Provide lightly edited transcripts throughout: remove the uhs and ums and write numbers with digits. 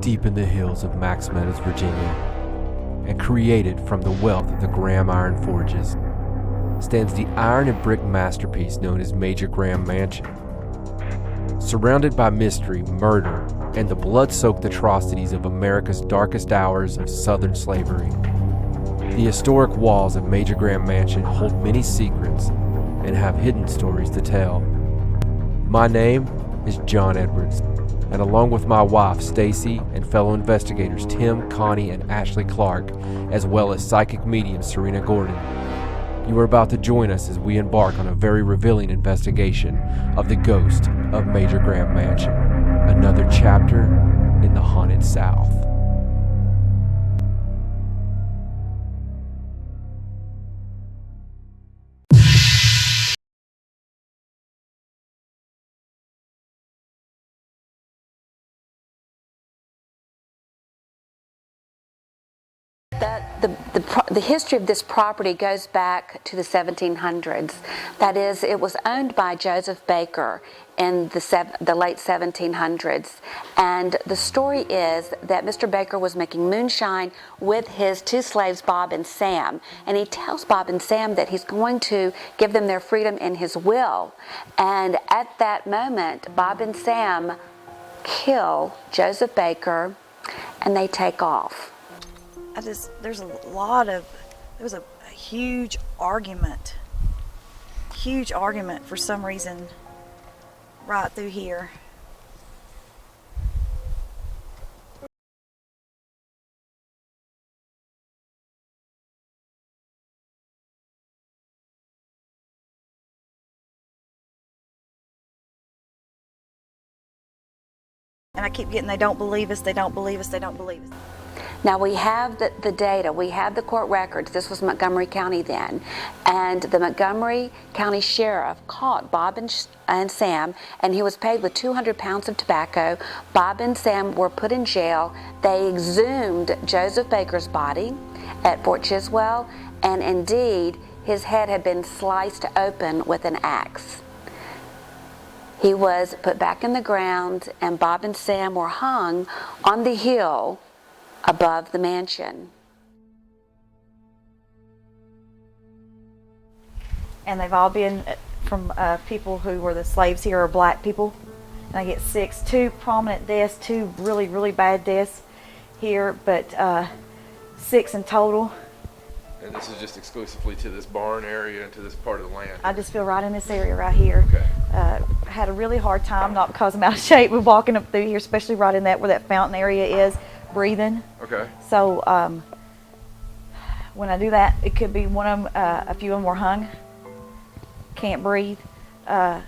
deep in the hills of Max Meadows, Virginia, and created from the wealth of the Graham Iron Forges, stands the iron and brick masterpiece known as Major Graham Mansion. Surrounded by mystery, murder, and the blood-soaked atrocities of America's darkest hours of Southern slavery, the historic walls of Major Graham Mansion hold many secrets and have hidden stories to tell. My name is John Edwards, and along with my wife Stacey and fellow investigators Tim, Connie, and Ashley Clark, as well as psychic medium Serena Gordon, you are about to join us as we embark on a very revealing investigation of the ghost of Major Graham Mansion, another chapter in the haunted South. The history of this property goes back to the 1700s. That is, it was owned by Joseph Baker in the late 1700s. And the story is that Mr. Baker was making moonshine with his two slaves, Bob and Sam. And he tells Bob and Sam that he's going to give them their freedom in his will. And at that moment, Bob and Sam kill Joseph Baker and they take off. There was a huge argument for some reason right through here. And I keep getting, they don't believe us. Now we have the data, we have the court records. This was Montgomery County then. And the Montgomery County Sheriff caught Bob and Sam, and he was paid with 200 pounds of tobacco. Bob and Sam were put in jail. They exhumed Joseph Baker's body at Fort Chiswell, and indeed his head had been sliced open with an axe. He was put back in the ground, and Bob and Sam were hung on the hill above the mansion. And they've all been from people who were the slaves here are black people. And I get two prominent deaths, two really, really bad deaths here, but 6 in total. And this is just exclusively to this barn area and to this part of the land? I just feel right in this area right here. Okay. Had a really hard time, not because I'm out of shape, with walking up through here, especially right in that where that fountain area is, breathing. Okay. So when I do that, it could be one of them, a few of them were hung, can't breathe. 5,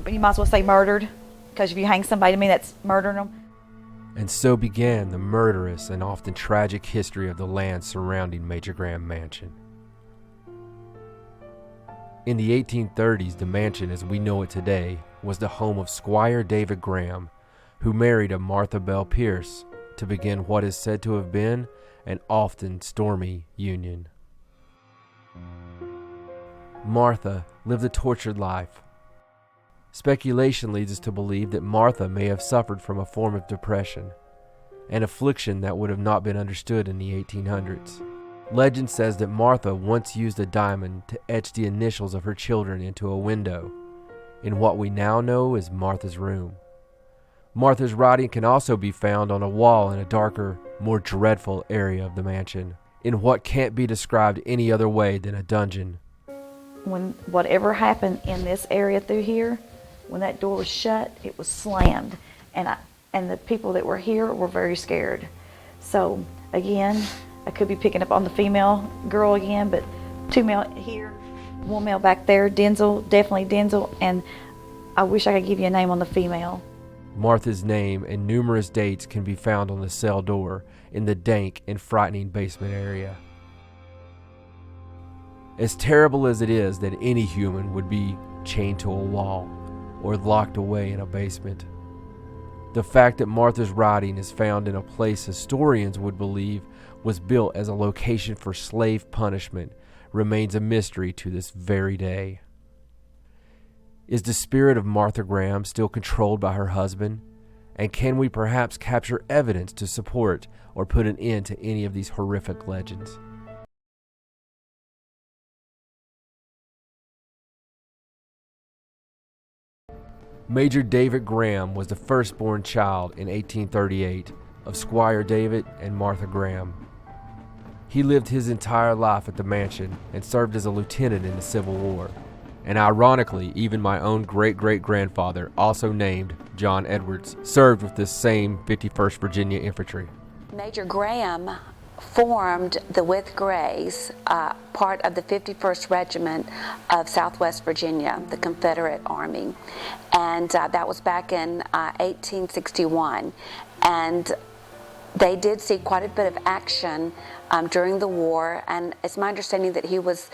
you might as well say murdered, because if you hang somebody, to me that's murdering them. And so began the murderous and often tragic history of the land surrounding Major Graham Mansion. In the 1830s, the mansion as we know it today was the home of Squire David Graham, who married a Martha Bell Pierce to begin what is said to have been an often stormy union. Martha lived a tortured life. Speculation leads us to believe that Martha may have suffered from a form of depression, an affliction that would have not been understood in the 1800s. Legend says that Martha once used a diamond to etch the initials of her children into a window, in what we now know as Martha's room. Martha's writing can also be found on a wall in a darker, more dreadful area of the mansion, in what can't be described any other way than a dungeon. When whatever happened in this area through here, when that door was shut, it was slammed, and the people that were here were very scared. So again, I could be picking up on the female girl again, but 2 male here, 1 male back there, Denzel, definitely Denzel, and I wish I could give you a name on the female. Martha's name and numerous dates can be found on the cell door in the dank and frightening basement area. As terrible as it is that any human would be chained to a wall or locked away in a basement, the fact that Martha's writing is found in a place historians would believe was built as a location for slave punishment remains a mystery to this very day. Is the spirit of Martha Graham still controlled by her husband And can we perhaps capture evidence to support or put an end to any of these horrific legends? Major David Graham was the firstborn child in 1838 of Squire David and Martha Graham. He lived his entire life at the mansion and served as a lieutenant in the Civil War. And ironically, even my own great-great-grandfather, also named John Edwards, served with this same 51st Virginia Infantry. Major Graham formed the With Grays, part of the 51st Regiment of Southwest Virginia, the Confederate Army. And that was back in 1861. And they did see quite a bit of action during the war, and it's my understanding that he was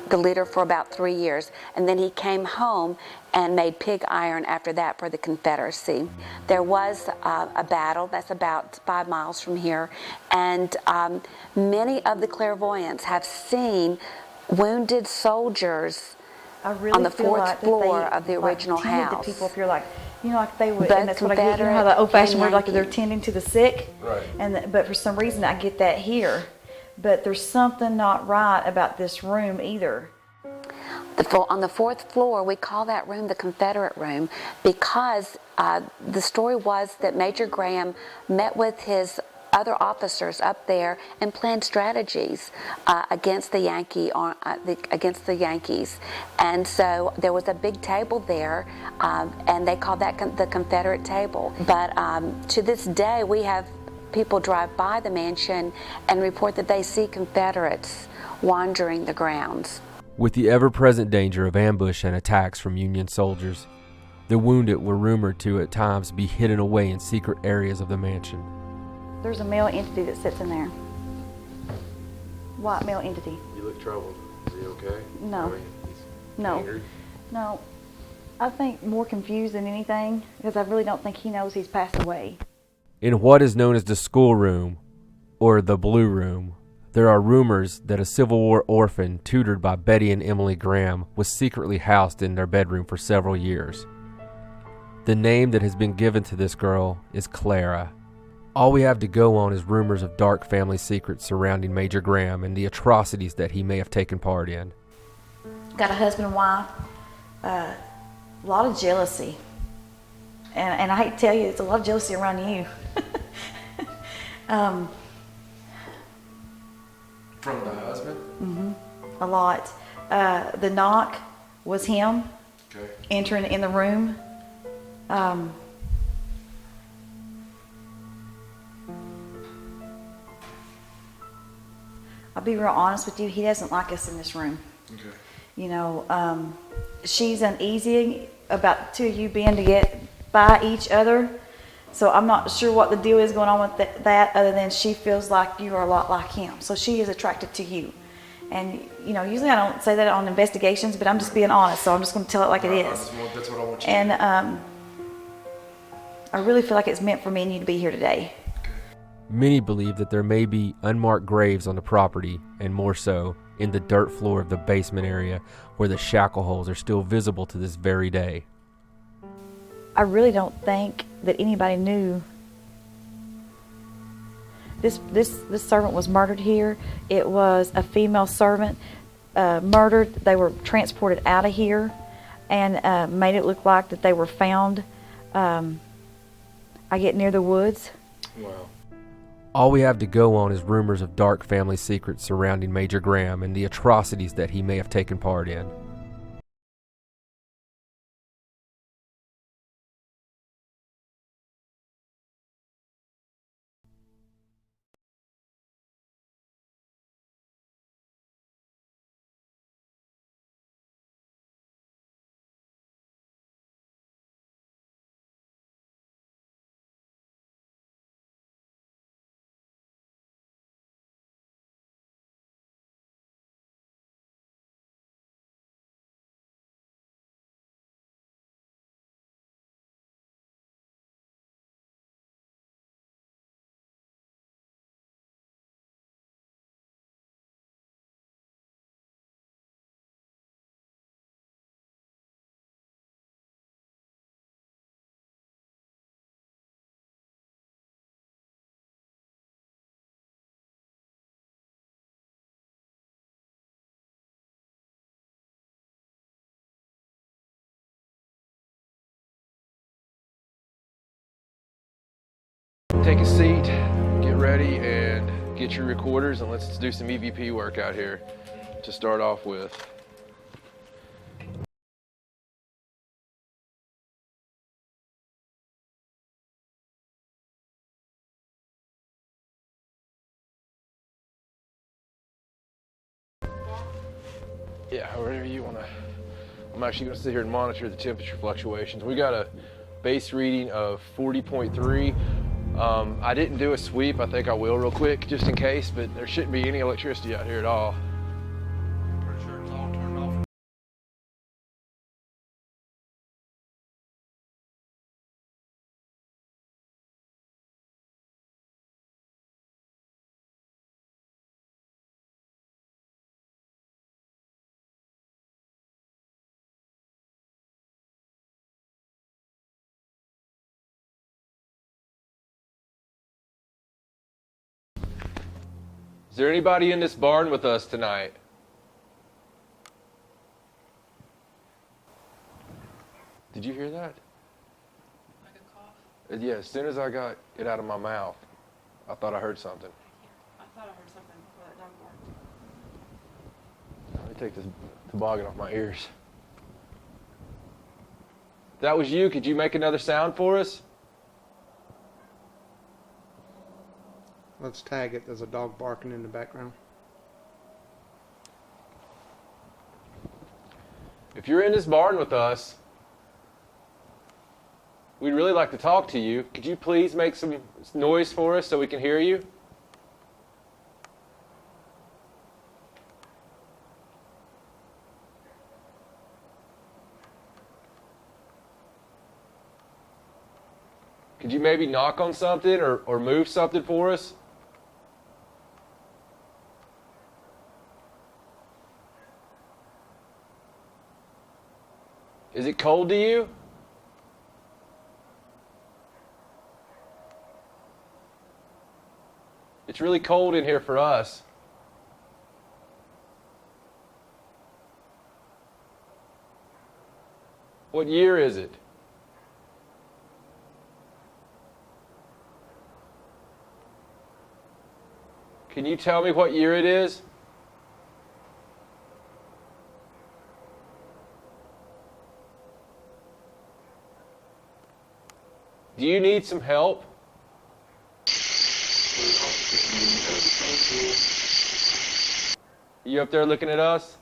the leader for about 3 years, and then he came home and made pig iron after that for the Confederacy. There was a battle that's about 5 miles from here, and many of the clairvoyants have seen wounded soldiers on the fourth floor of the original house. The people up here, like, you know, like they would, Both and that's what I get. You know Confederate how the old-fashioned word, like and they're Yankee. tending to the sick. Right. But for some reason, I get that here. But there's something not right about this room either. On the fourth floor, we call that room the Confederate room because the story was that Major Graham met with his other officers up there and planned strategies against the Yankees. And so there was a big table there, and they called that the Confederate table. But to this day, we have people drive by the mansion and report that they see Confederates wandering the grounds. With the ever-present danger of ambush and attacks from Union soldiers, the wounded were rumored to at times be hidden away in secret areas of the mansion. There's a male entity that sits in there. White male entity. You look troubled. Is he okay? No. I mean, he's No. angry. No. I think more confused than anything, because I really don't think he knows he's passed away. In what is known as the schoolroom, or the Blue Room, there are rumors that a Civil War orphan tutored by Betty and Emily Graham was secretly housed in their bedroom for several years. The name that has been given to this girl is Clara. All we have to go on is rumors of dark family secrets surrounding Major Graham and the atrocities that he may have taken part in. Got a husband and wife, a lot of jealousy. And I hate to tell you, it's a lot of jealousy around you. From the husband? A lot. The knock was him Okay. entering in the room. I'll be real honest with you, he doesn't like us in this room. Okay. You know, she's uneasy about the two of you being to get by each other. So I'm not sure what the deal is going on with that other than she feels like you are a lot like him. So she is attracted to you. And, you know, usually I don't say that on investigations, but I'm just being honest. So I'm just going to tell it like it is. That's what I want you to And do. I really feel like it's meant for me and you to be here today. Many believe that there may be unmarked graves on the property, and more so, in the dirt floor of the basement area where the shackle holes are still visible to this very day. I really don't think that anybody knew. This servant was murdered here. It was a female servant murdered. They were transported out of here and made it look like that they were found, I get near the woods. Wow. All we have to go on is rumors of dark family secrets surrounding Major Graham and the atrocities that he may have taken part in. Take a seat, get ready, and get your recorders, and let's do some EVP work out here to start off with. Yeah, wherever you want to. I'm actually going to sit here and monitor the temperature fluctuations. We got a base reading of 40.3. I didn't do a sweep. I think I will real quick, just in case, but there shouldn't be any electricity out here at all. Pretty sure it's all turned off. Is there anybody in this barn with us tonight? Did you hear that? Like a cough? Yeah, as soon as I got it out of my mouth, I thought I heard something. I thought I heard something before that dog barked. Let me take this toboggan off my ears. If that was you, could you make another sound for us? Let's tag it. There's a dog barking in the background. If you're in this barn with us, we'd really like to talk to you. Could you please make some noise for us so we can hear you? Could you maybe knock on something or move something for us? Is it cold to you? It's really cold in here for us. What year is it? Can you tell me what year it is? Do you need some help? You up there looking at us?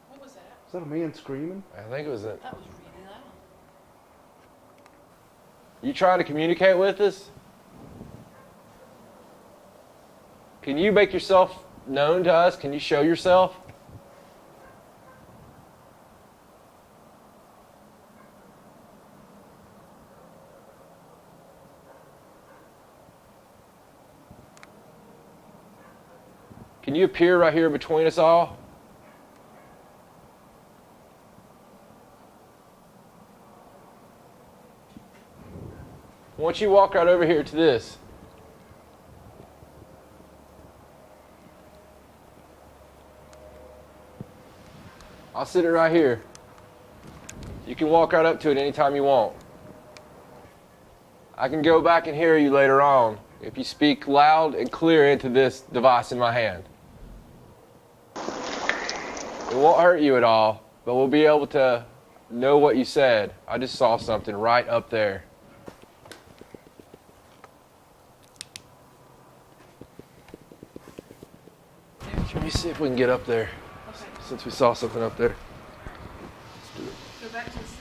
What was that? Is that a man screaming? I think it was a... That was really loud. You trying to communicate with us? Can you make yourself known to us? Can you show yourself? Can you appear right here between us all? Why don't you walk right over here to this? I'll sit it right here. You can walk right up to it anytime you want. I can go back and hear you later on if you speak loud and clear into this device in my hand. It won't hurt you at all, but we'll be able to know what you said. I just saw something right up there. Let me see if we can get up there, Okay. since we saw something up there. Go back to the center.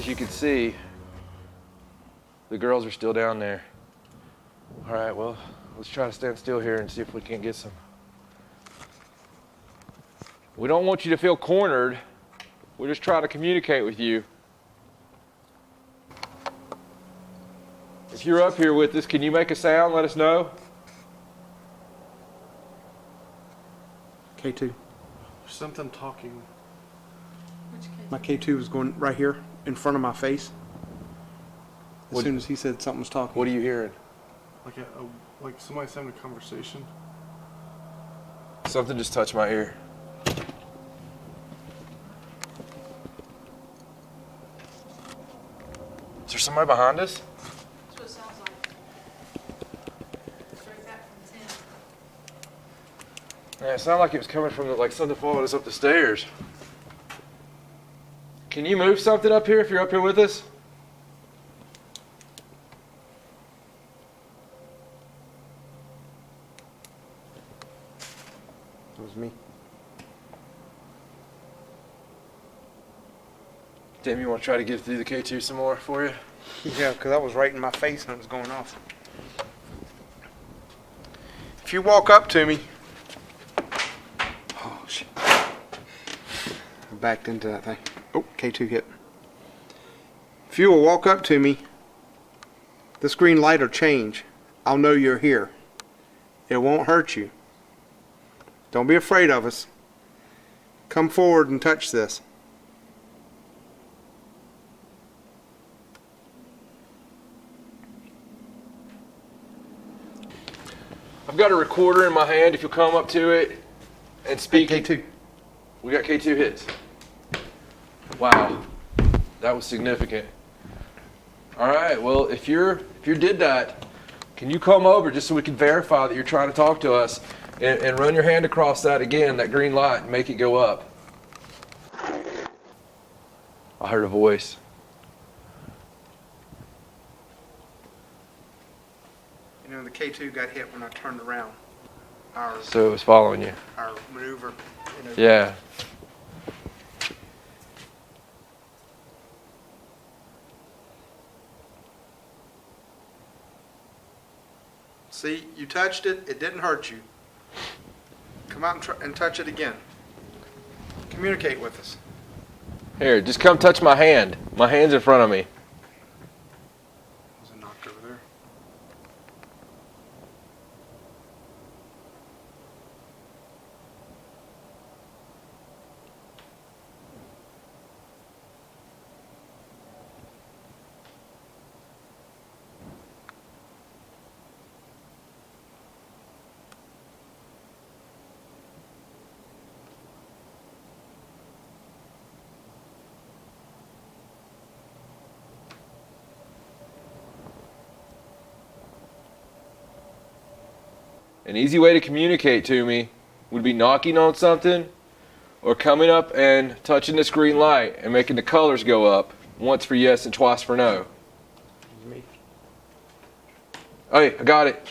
As you can see, the girls are still down there. All right, well, let's try to stand still here and see if we can't get some. We don't want you to feel cornered. We're just trying to communicate with you. If you're up here with us, can you make a sound? Let us know. K2. Something talking. Which case? My K2 was going right here in front of my face. As What- soon as he said something was talking. What are you hearing? Like like somebody's having a conversation. Something just touched my ear. Is there somebody behind us? That's what it sounds like. Straight back from 10. Yeah, it sounded like it was coming from like something following us up the stairs. Can you move something up here if you're up here with us? It was me. Tim, you want to try to get through the K2 some more for you? Yeah, because that was right in my face and it was going off. If you walk up to me. Oh, shit. I backed into that thing. Oh, K2 hit. If you will walk up to me, this green light will change. I'll know you're here. It won't hurt you. Don't be afraid of us. Come forward and touch this. I've got a recorder in my hand. If you'll come up to it and speak. K2. We got K2 hits. Wow, that was significant. All right, well, if you did that, can you come over just so we can verify that you're trying to talk to us, and run your hand across that again, that green light, and make it go up. I heard a voice. You know, the K2 got hit when I turned around. So it was following you. Our maneuver. You know, Yeah. See, you touched it. It didn't hurt you. Come out and touch it again. Communicate with us. Here, just come touch my hand. My hand's in front of me. There's a knock over there. An easy way to communicate to me would be knocking on something or coming up and touching this green light and making the colors go up, once for yes and twice for no. Me. Hey, I got it.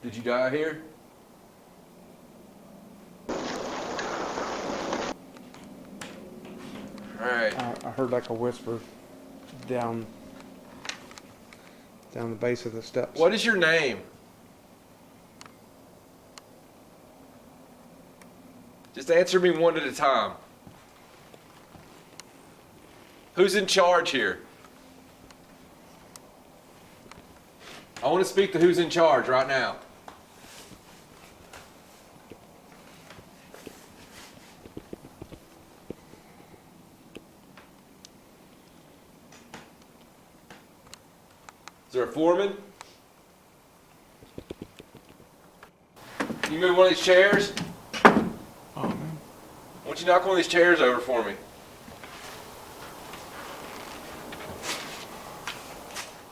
Did you die here? All right. I heard like a whisper down the base of the steps. What is your name? Just answer me one at a time. Who's in charge here? I want to speak to who's in charge right now. Is there a foreman? Can you move one of these chairs? Oh man. Why don't you knock one of these chairs over for me?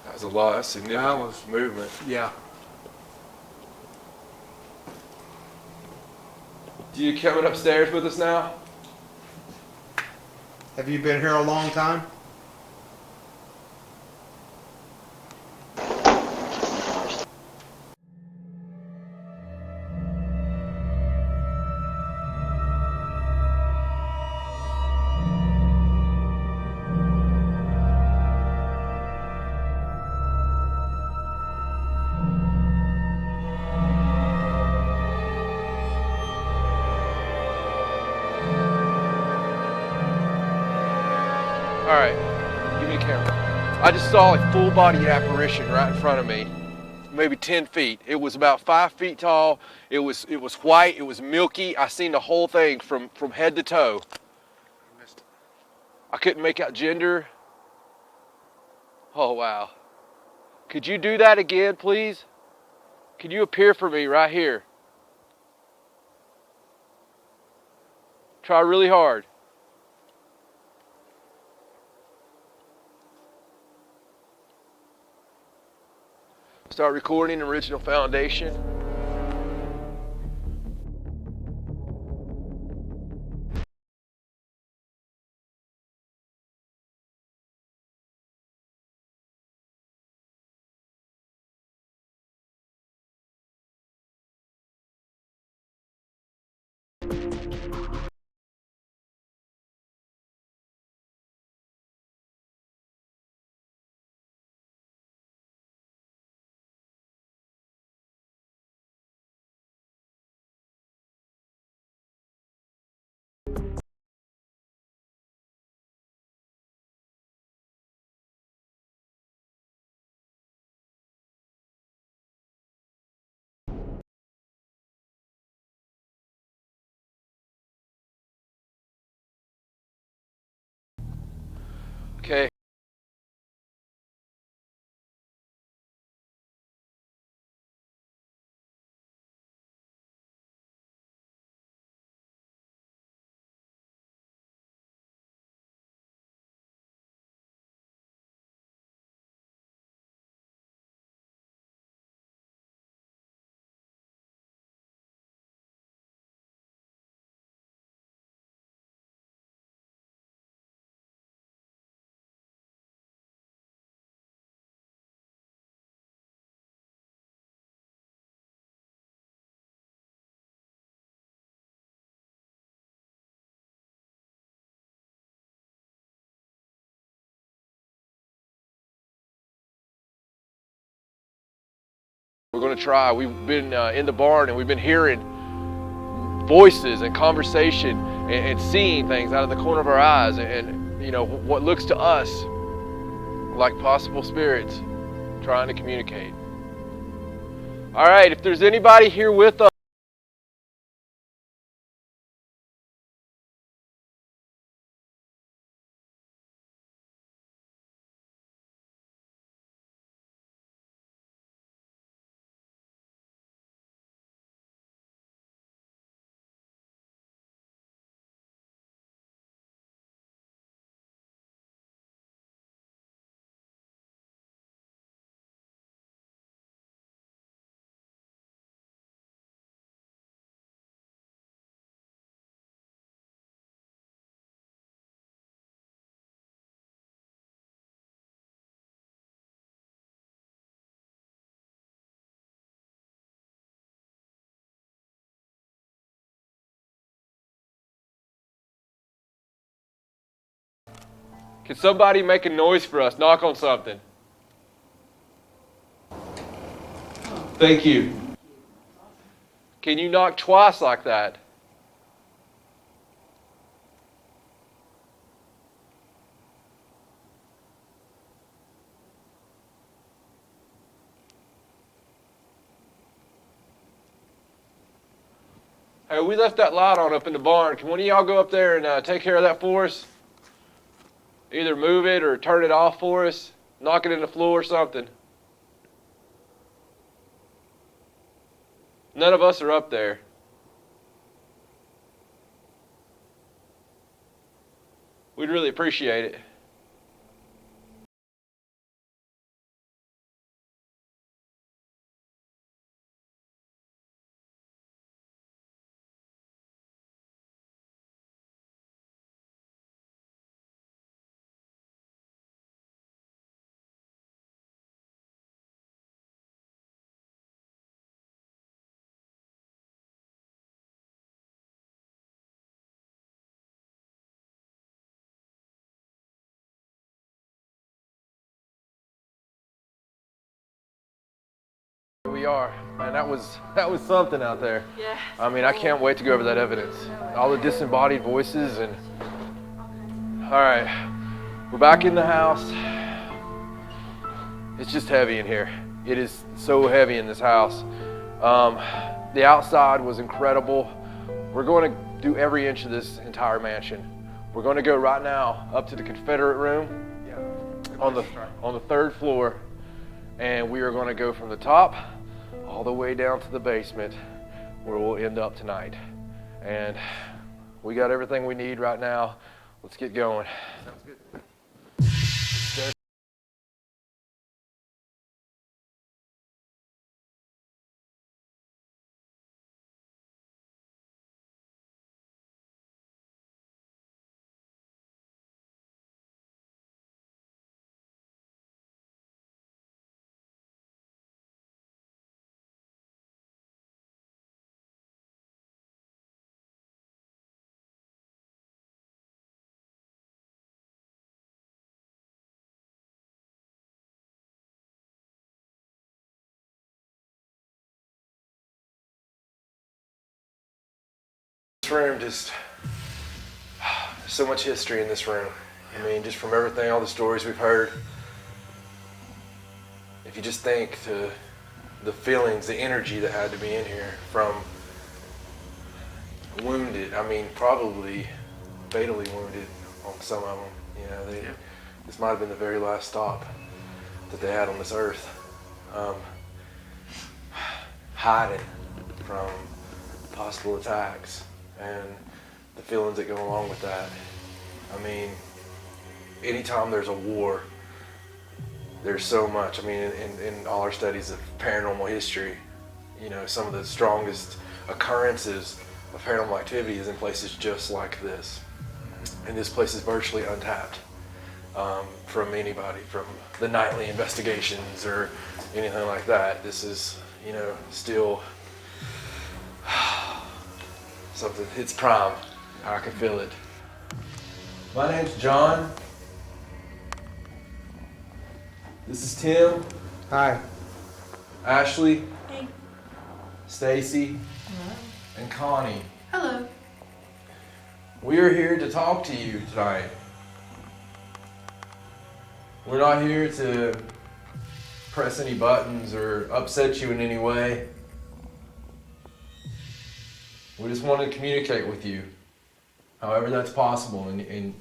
That was a lot. That's significant. That was- movement. Yeah. You coming upstairs with us now? Have you been here a long time? All right, give me the camera. I just saw a full body apparition right in front of me, maybe 10 feet. It was about 5 feet tall. It was white, it was milky. I seen the whole thing from head to toe. I couldn't make out gender. Oh, wow. Could you do that again, please? Can you appear for me right here? Try really hard. Start recording original foundation. Okay. We're going to try. We've been in the barn and we've been hearing voices and conversation and seeing things out of the corner of our eyes and you know, what looks to us like possible spirits trying to communicate. All right, if there's anybody here with us, can somebody make a noise for us? Knock on something. Thank you. Can you knock twice like that? Hey, we left that light on up in the barn. Can one of y'all go up there and take care of that for us? Either move it or turn it off for us. Knock it in the floor or something. None of us are up there. We'd really appreciate it. We are, and that was something out there. Yeah. I mean, I can't wait to go over that evidence. All the disembodied voices and. All right, We're back in the house. It's just heavy in here. It is so heavy in this house. The outside was incredible. We're going to do every inch of this entire mansion. We're going to go right now up to the Confederate room on the third floor, and we are going to go from the top all the way down to the basement where we'll end up tonight. And we got everything we need right now. Let's get going. Sounds good. This room just, there's so much history in this room. I mean, just from everything, all the stories we've heard. If you just think to the feelings, the energy that had to be in here from wounded, I mean, probably fatally wounded on some of them. You know, this might have been the very last stop that they had on this earth. Hiding from possible attacks and the feelings that go along with that. I mean, anytime there's a war, there's so much. I mean, in all our studies of paranormal history, you know, some of the strongest occurrences of paranormal activity is in places just like this. And this place is virtually untapped from anybody, from the nightly investigations or anything like that. This is, you know, still something, it's prime. I can feel it. My name's John. This is Tim. Hi. Ashley. Hey. Stacy. Hello. And Connie. Hello. We are here to talk to you tonight. We're not here to press any buttons or upset you in any way. We just want to communicate with you, however that's possible in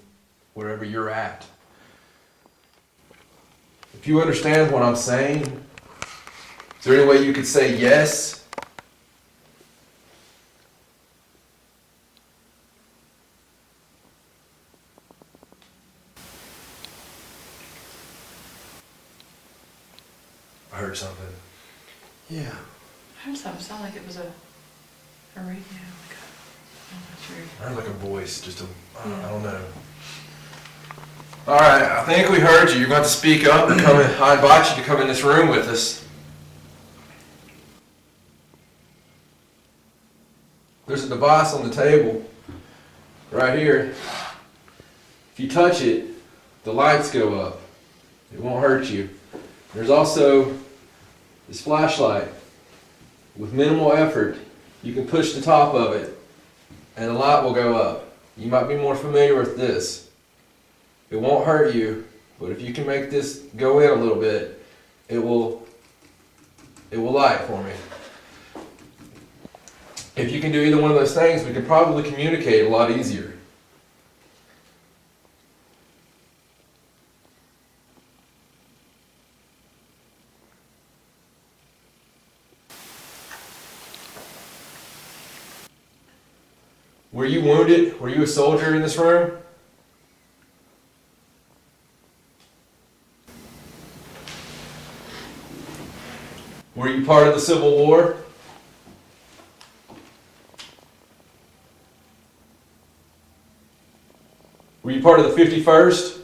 wherever you're at. If you understand what I'm saying, is there any way you could say yes? I heard something. Yeah. I heard something sound like it was a radio. Like I'm not sure. I heard like a voice, just I don't know. All right, I think we heard you. You're going to speak up and come in. I invite you to come in this room with us. There's a device on the table right here. If you touch it, the lights go up. It won't hurt you. There's also this flashlight. With minimal effort, you can push the top of it and the light will go up. You might be more familiar with this. It won't hurt you, but if you can make this go in a little bit, it will light for me. If you can do either one of those things, we can probably communicate a lot easier. Were you wounded? Were you a soldier in this room? Were you part of the Civil War? Were you part of the 51st?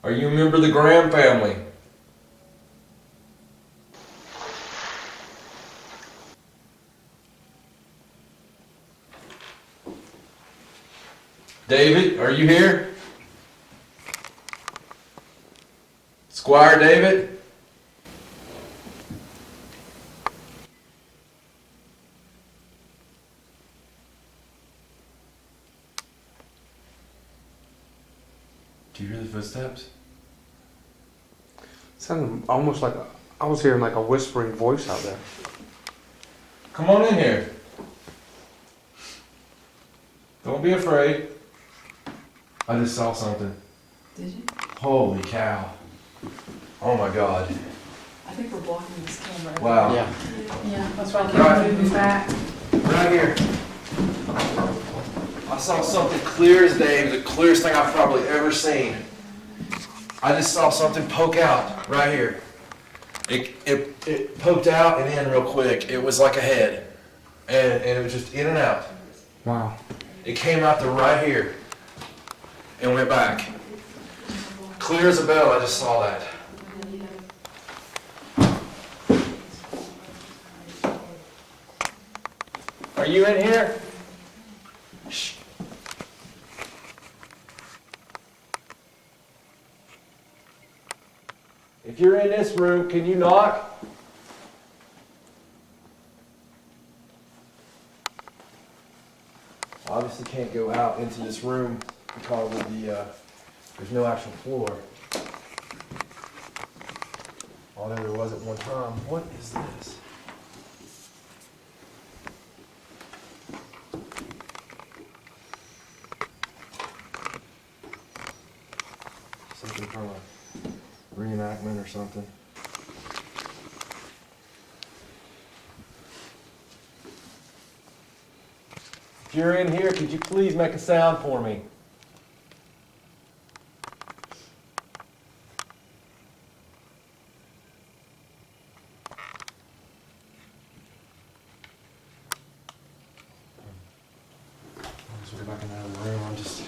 Are you a member of the Graham family? David, are you here? Squire David? Do you hear the footsteps? Sounded almost like I was hearing like a whispering voice out there. Come on in here. Don't be afraid. I just saw something. Did you? Holy cow. Oh my God. I think we're blocking this camera. Wow. Yeah. Yeah, that's why I Right. keep moving back. Right here. I saw something clear as day, the clearest thing I've probably ever seen. I just saw something poke out right here. It poked out and in real quick. It was like a head. And it was just in and out. Wow. It came out to right here and went back. Clear as a bell, I just saw that. Are you in here? Shh. If you're in this room, can you knock? Obviously can't go out into this room because of the, there's no actual floor. Although there was at one time. What is this? Something from a reenactment or something. If you're in here, could you please make a sound for me? Let's go back in the other room. I'm just...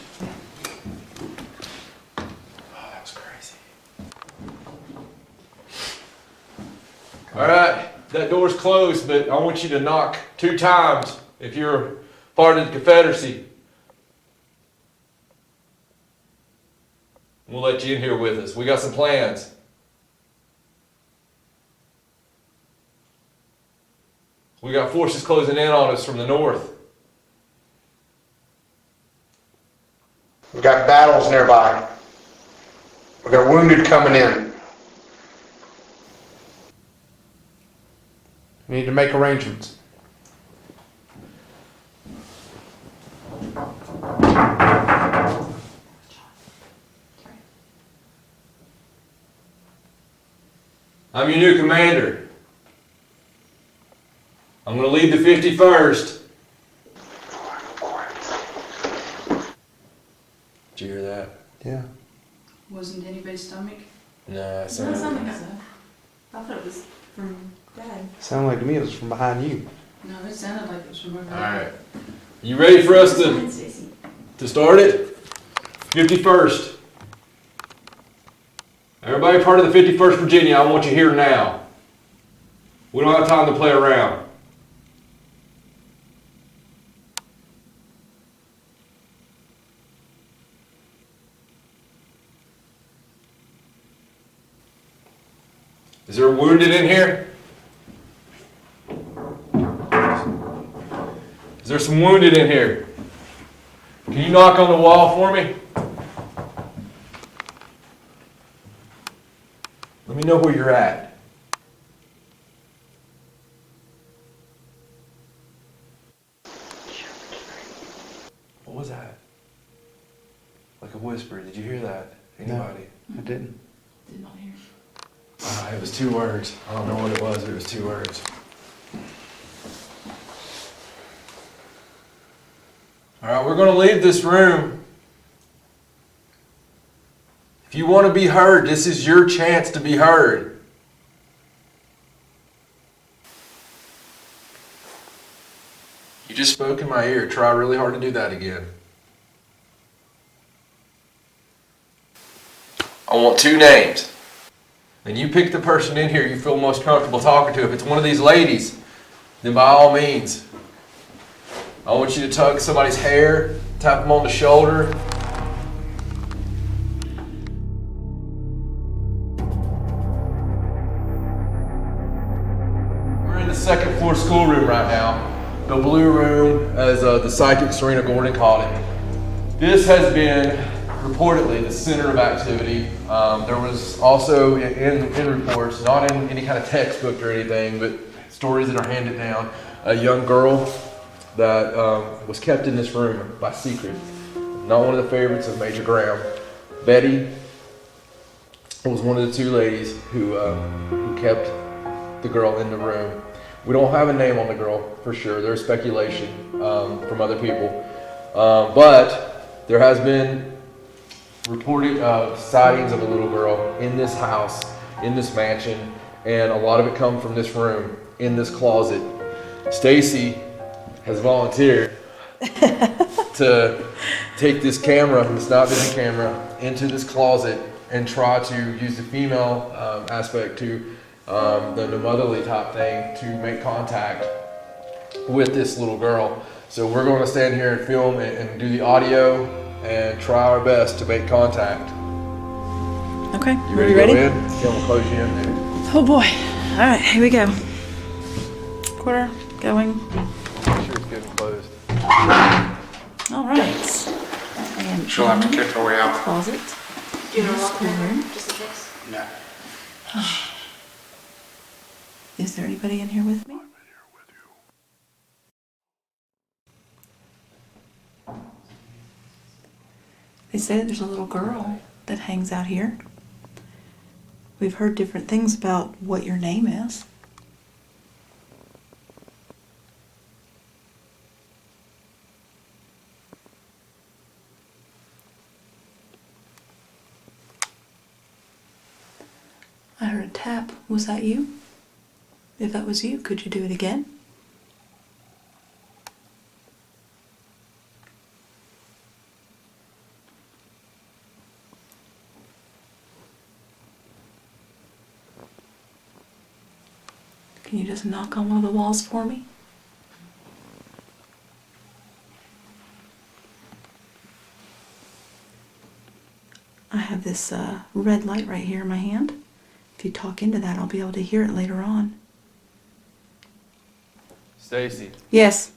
Oh, that was crazy. All right, that door's closed, but I want you to knock 2 times if you're part of the Confederacy. We'll let you in here with us. We got some plans. We got forces closing in on us from the north. We got battles nearby. We got wounded coming in. We need to make arrangements. I'm your new commander. I'm going to lead the 51st. Did you hear that? Yeah. Wasn't anybody's stomach? No, It doesn't sound like that. I thought it was from Dad. Sounded like to me it was from behind you. No, it sounded like it was from over All there. right. You ready for us John and Stacey. to start it? 51st. Everybody part of the 51st Virginia, I want you here now. We don't have time to play around. Is there a wounded in here? Is there some wounded in here? Can you knock on the wall for me? Let me know where you're at. What was that? Like a whisper. Did you hear that? Anybody? I didn't. Did not hear. It was 2 words. I don't know what it was, but it was 2 words. All right, we're going to leave this room. If you want to be heard, this is your chance to be heard. You just spoke in my ear. Try really hard to do that again. I want 2 names. And you pick the person in here you feel most comfortable talking to. If it's one of these ladies, then by all means. I want you to tug somebody's hair, tap them on the shoulder. We're in the 2nd floor schoolroom right now. The blue room, as the psychic Serena Gordon called it. This has been reportedly the center of activity. There was also in reports, not in any kind of textbook or anything, but stories that are handed down, a young girl that was kept in this room by secret. Not one of the favorites of Major Graham. Betty was one of the two ladies who kept the girl in the room. We don't have a name on the girl for sure. There's speculation from other people. But there has been reported sightings of a little girl in this house, in this mansion, and a lot of it come from this room, in this closet. Stacey has volunteered to take this camera, this night vision camera, into this closet and try to use the female aspect to the motherly type thing to make contact with this little girl. So we're going to stand here and film and do the audio and try our best to make contact. Okay, You are ready you to ready? go in? Yeah, we'll close you in there. Oh boy. All right, here we go. Quarter going. Make sure it's good and closed. All right. And She'll have to kick her way out. closet. Schoolroom. No. Is there anybody in here with me? They say there's a little girl that hangs out here. We've heard different things about what your name is. I heard a tap. Was that you? If that was you, could you do it again? Can you just knock on one of the walls for me? I have this red light right here in my hand. If you talk into that, I'll be able to hear it later on. Stacey, Yes.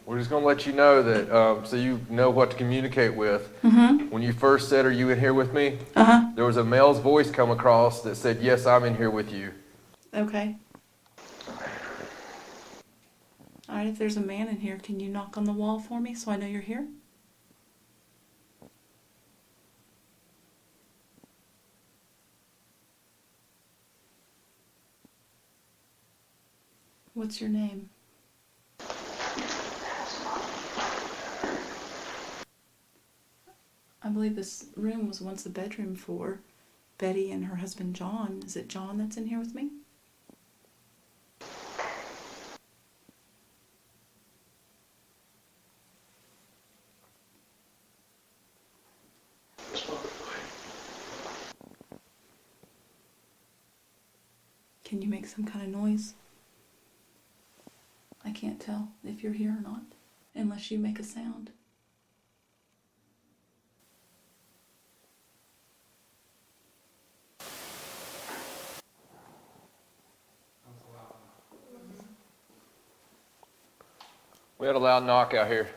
we're just going to let you know that so you know what to communicate with. Mm-hmm. When you first said, "Are you in here with me?" Uh-huh. there was a male's voice come across that said, "Yes, I'm in here with you." Okay. All right, if there's a man in here, can you knock on the wall for me so I know you're here? What's your name? I believe this room was once the bedroom for Betty and her husband John. Is it John that's in here with me? Can you make some kind of noise? I can't tell if you're here or not, unless you make a sound. We had a loud knock out here.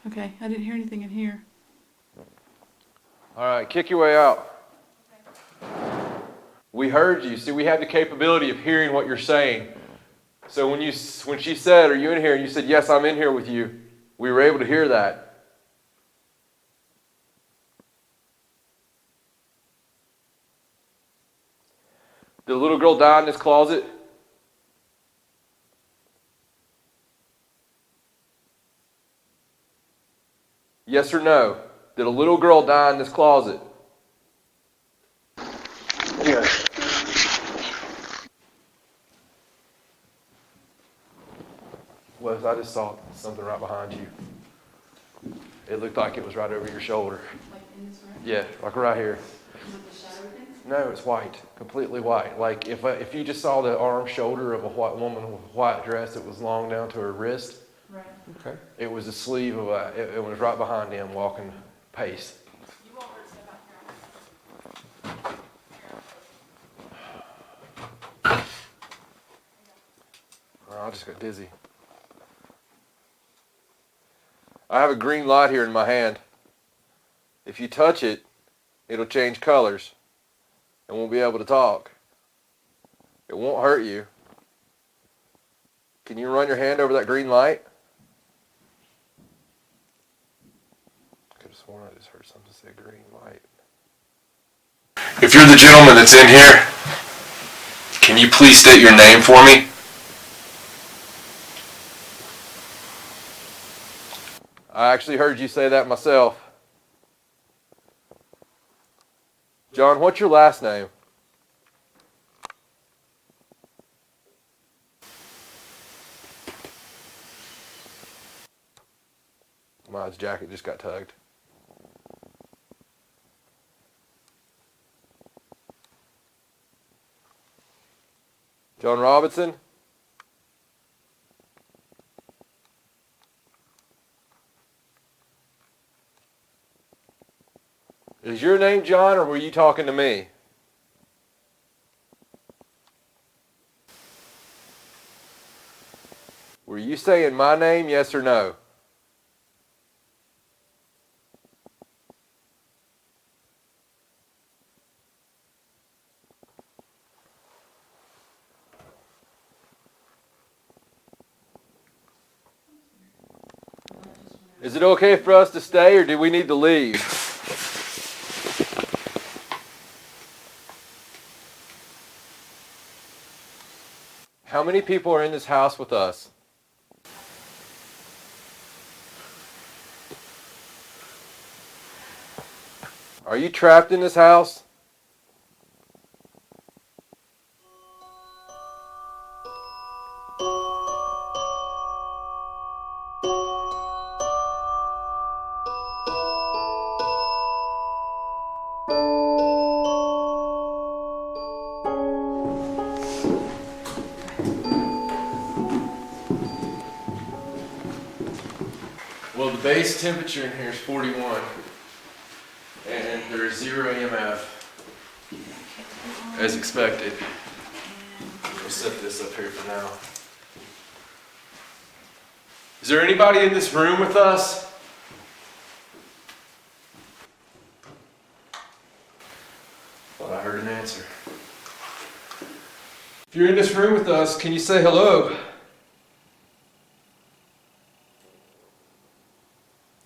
Okay, I didn't hear anything in here. All right, kick your way out. We heard you. See, we have the capability of hearing what you're saying. So when she said, "Are you in here?" and you said, "Yes, I'm in here with you," we were able to hear that. Did the little girl die in this closet? Yes or no? Did a little girl die in this closet? Yes. Wes, I just saw something right behind you. It looked like it was right over your shoulder. Like in this room? Yeah, like right here. With the shadow thing? No, it's white, completely white. Like if you just saw the arm, shoulder of a white woman with a white dress that was long down to her wrist, Right. okay, it was the sleeve of it was right behind him, walking pace. You want her to step out here? Oh, I just got dizzy. I have a green light here in my hand. If you touch it, it'll change colors and won't be able to talk. It won't hurt you. Can you run your hand over that green light? I could have sworn I just heard something say green light. If you're the gentleman that's in here, can you please state your name for me? I actually heard you say that myself. John, what's your last name? His jacket just got tugged. John Robinson? Is your name John, or were you talking to me? Were you saying my name, yes or no? Is it okay for us to stay, or do we need to leave? How many people are in this house with us? Are you trapped in this house? Well, the base temperature in here is 41, and there is 0 EMF, as expected. We'll set this up here for now. Is there anybody in this room with us? Thought I heard an answer. If you're in this room with us, can you say hello?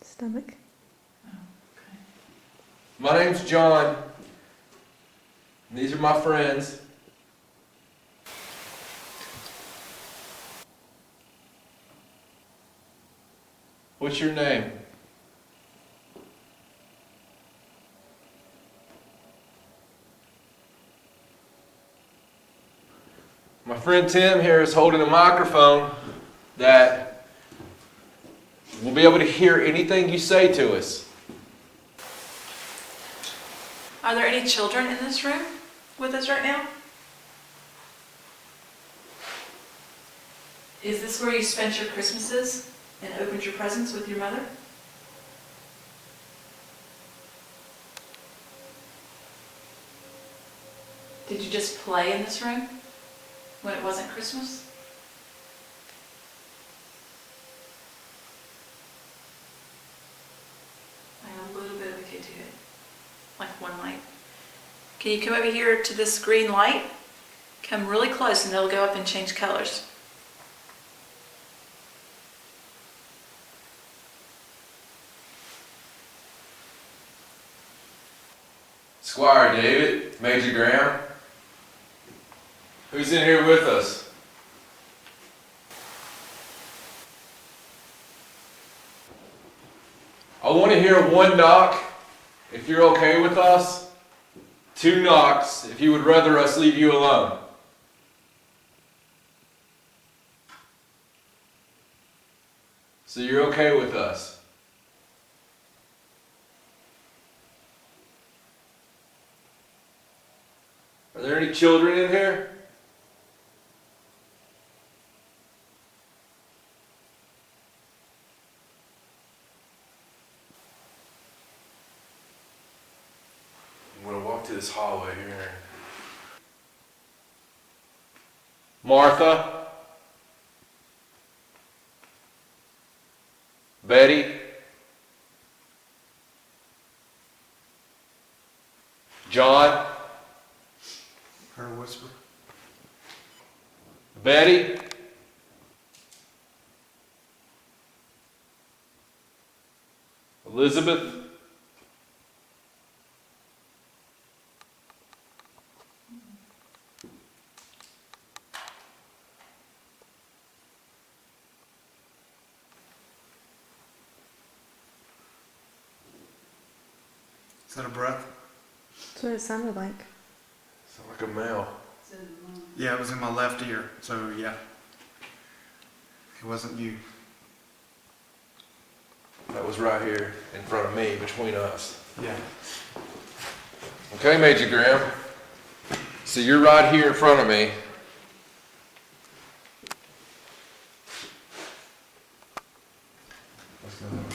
Stomach. My name's John. And these are my friends. What's your name? My friend Tim here is holding a microphone that will be able to hear anything you say to us. Are there any children in this room with us right now? Is this where you spent your Christmases and opened your presents with your mother? Did you just play in this room when it wasn't Christmas? I have a little bit of a kid to it. Like one light. Can you come over here to this green light? Come really close and it'll go up and change colors. Squire David, Major Graham. Who's in here with us? I want to hear 1 knock, if you're okay with us. 2 knocks, if you would rather us leave you alone. So you're okay with us? Are there any children in here? I'm going to walk to this hallway here. Martha? Betty? John? Heard a whisper. Betty? Elizabeth? Is that a breath? That's what it sounded like. Sound like a male. Yeah, it was in my left ear, so yeah. It wasn't you. That was right here in front of me, between us. Yeah. Okay, Major Graham. So you're right here in front of me. What's going on?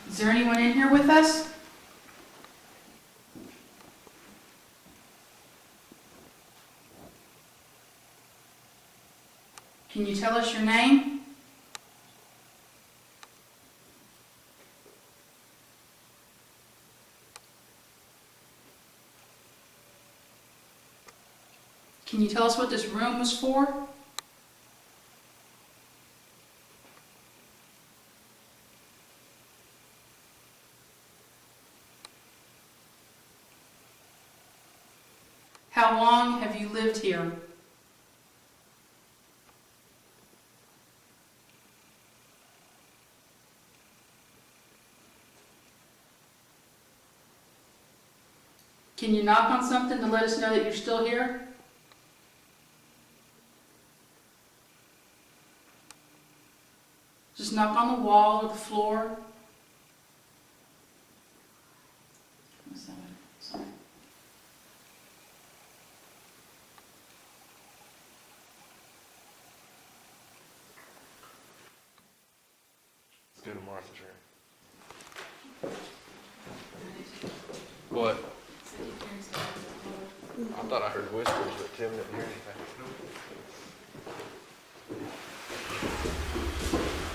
Is there anyone in here with us? Can you tell us your name? Can you tell us what this room was for? How long have you lived here? Can you knock on something to let us know that you're still here? Just knock on the wall or the floor. Sorry. Let's go to Martha's room. What? I thought I heard whispers, but Tim didn't hear anything.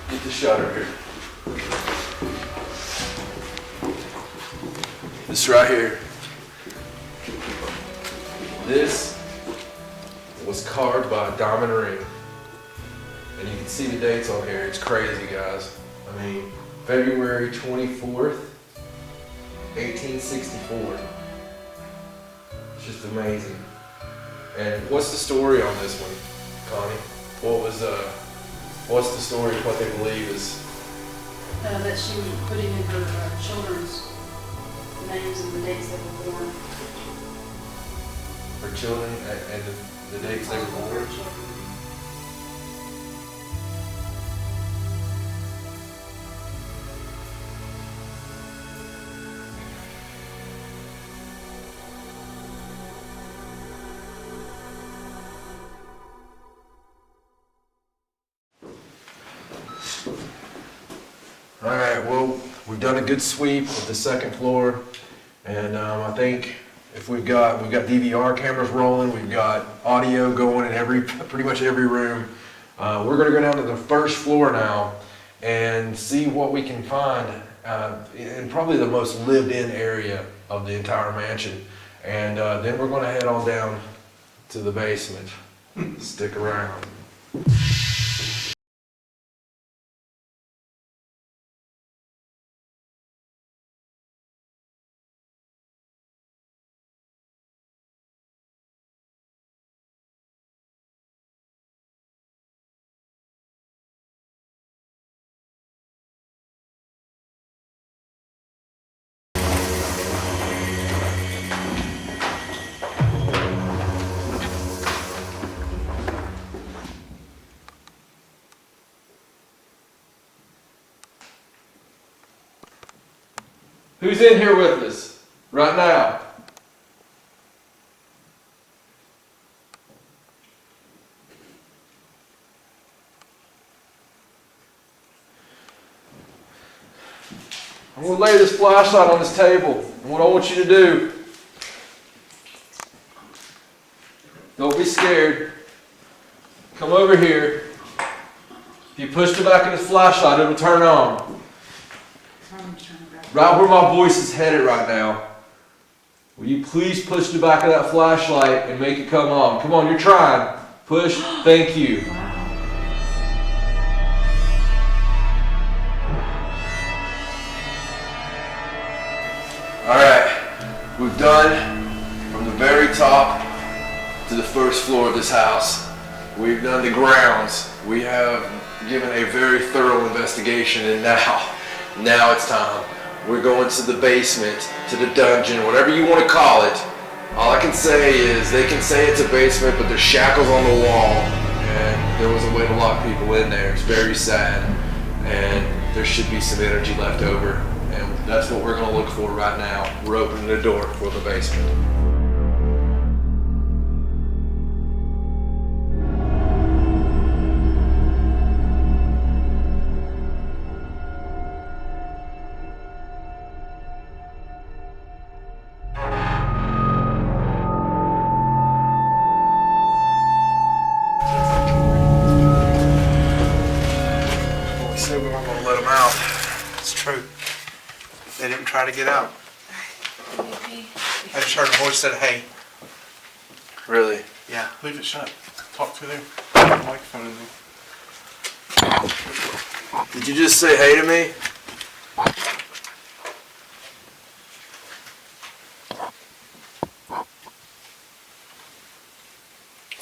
Get the shutter here. This right here. This was carved by a diamond ring. And you can see the dates on here. It's crazy, guys. I mean, February 24th, 1864. It's just amazing. And what's the story on this one, Connie? What's the story of what they believe is? That she put it in her children's names and the dates they were born. Her children and the dates they were born? All right, well, we've done a good sweep of the second floor, and I think if we've got DVR cameras rolling, we've got audio going in pretty much every room. We're going to go down to the first floor now and see what we can find in probably the most lived-in area of the entire mansion, and then we're going to head on down to the basement. Stick around. Who's in here with us right now? I'm going to lay this flashlight on this table. And what I want you to do, don't be scared. Come over here. If you push the back of this flashlight, it'll turn on. Right where my voice is headed right now. Will you please push the back of that flashlight and make it come on? Come on, you're trying. Push. Thank you. Alright, we've done from the very top to the first floor of this house. We've done the grounds. We have given a very thorough investigation, and now it's time. We're going to the basement, to the dungeon, whatever you want to call it. All I can say is they can say it's a basement, but there's shackles on the wall, and there was a way to lock people in there. It's very sad, and there should be some energy left over. And that's what we're going to look for right now. We're opening the door for the basement. Well, we said we weren't going to let them out. It's true. They didn't try to get out. I just heard a voice said, hey. Really? Yeah. Leave it shut. Talk through there. Put the microphone in there. Did you just say hey to me?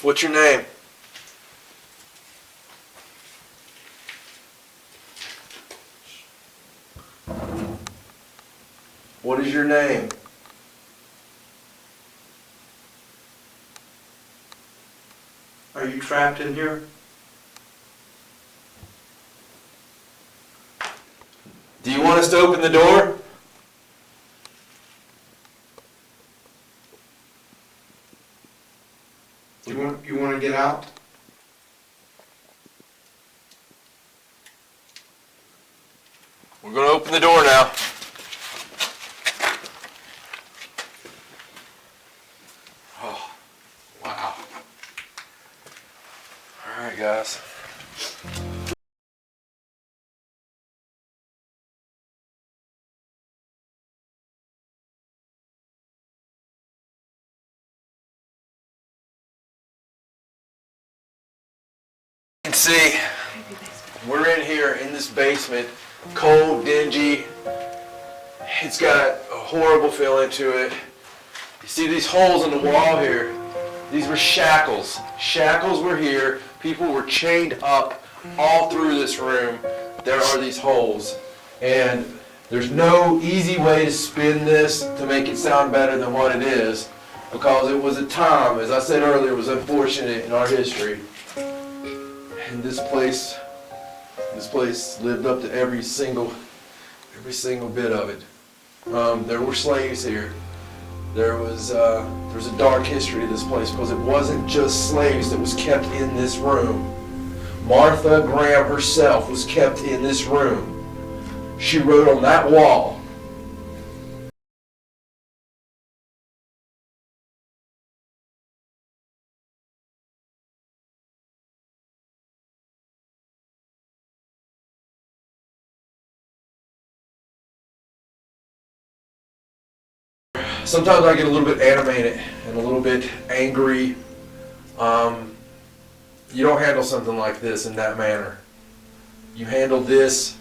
What's your name? What is your name? Are you trapped in here? Do you want us to open the door? You want to get out? We're going to open the door now. Oh, wow. All right, guys. You can see we're in here in this basement, cold, dingy. It's got a horrible feeling to it. You see these holes in the wall here? These were shackles. Shackles were here. People were chained up all through this room. There are these holes. And there's no easy way to spin this to make it sound better than what it is, because it was a time, as I said earlier, it was unfortunate in our history. And this place lived up to every single bit of it. There were slaves here. There's a dark history to this place, because it wasn't just slaves that was kept in this room. Martha Graham herself was kept in this room. She wrote on that wall, sometimes I get a little bit animated and a little bit angry. You don't handle something like this in that manner. You handle this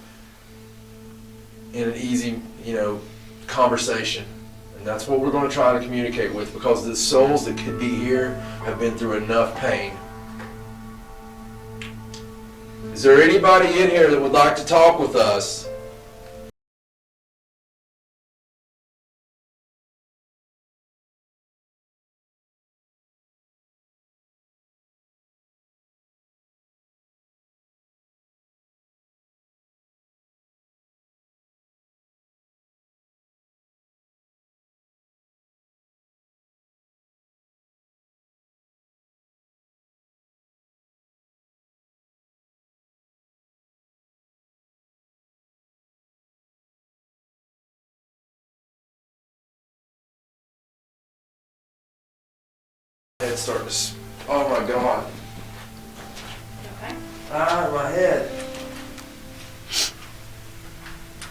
in an easy, conversation. And that's what we're going to try to communicate with, because the souls that could be here have been through enough pain. Is there anybody in here that would like to talk with us? Head's starting to. Oh my God. Okay. Ah, my head.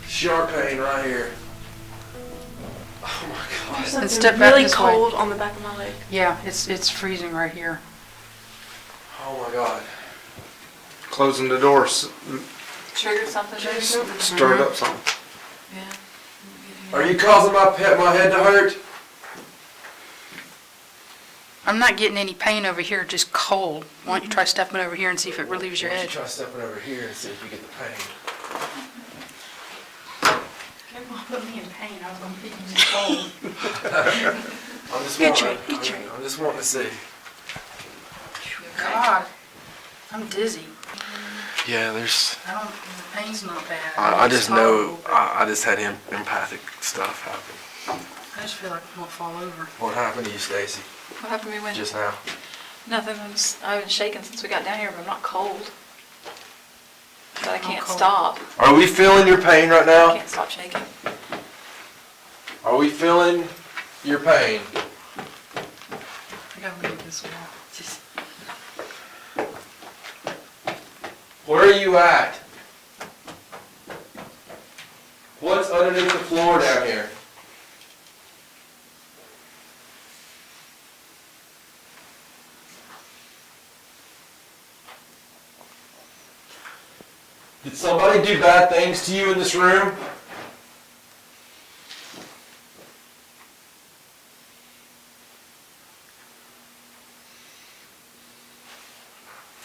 Sharp pain right here. Oh my God. Something step back really this way. cold on the back of my leg. Yeah, it's freezing right here. Oh my God. Closing the door Triggered something. stirred up something. Yeah. Are you causing my head to hurt? I'm not getting any pain over here, just cold. Why don't you try stepping over here and see if it relieves your Why don't head? you try stepping over here and see if you get the pain. Come on, put me in pain. I was gonna be in cold. I'm just Get wanting. you. I'm just wanting to see. God, I'm dizzy. Yeah, there's. The pain's not bad. I just It's know. horrible, but I just had empathic stuff happen. I just feel like I'm gonna fall over. What happened to you, Stacy? What happened to me when? Just now. Nothing. I've been shaking since we got down here, but I'm not cold. But I can't cold. stop. Are we feeling your pain right I now? can't stop shaking. Are we feeling your pain? I gotta leave this wall. Just Where are you at? What's underneath the floor down here? Did somebody do bad things to you in this room?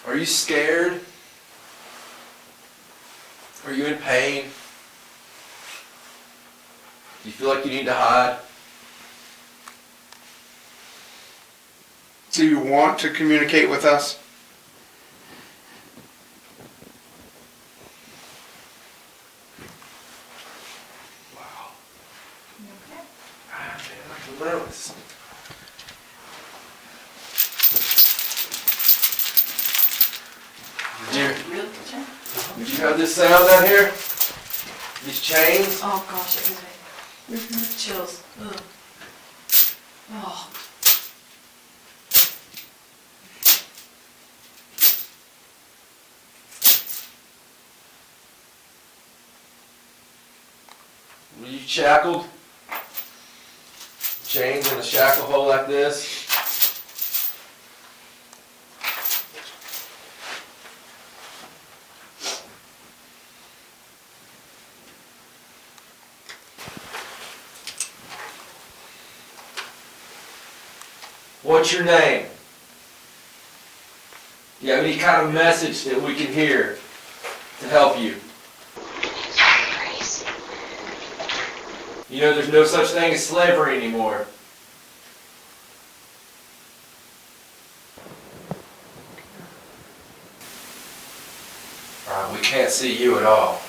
Are you scared? Are you in pain? Do you feel like you need to hide? Do you want to communicate with us? Wow. Ah, man, I'm nervous. Did you have this sound down here? These chains? Oh gosh, it gives me chills. Ugh. Oh. Were you shackled? Chains in a shackle hole like this? What's your name? Do you have any kind of message that we can hear to help you? You know there's no such thing as slavery anymore. We can't see you at all.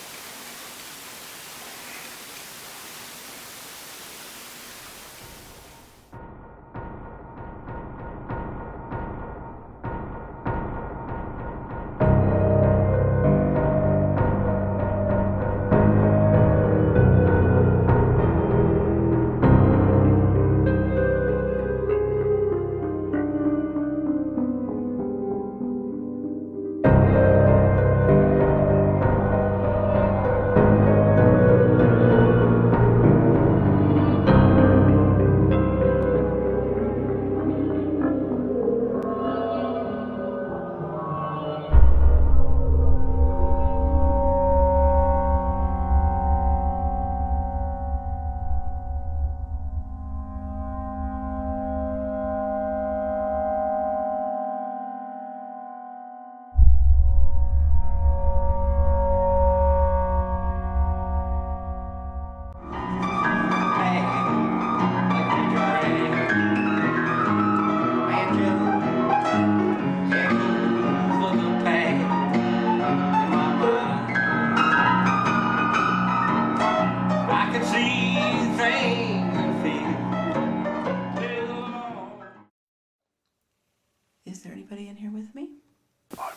Is there anybody in here with me? I'm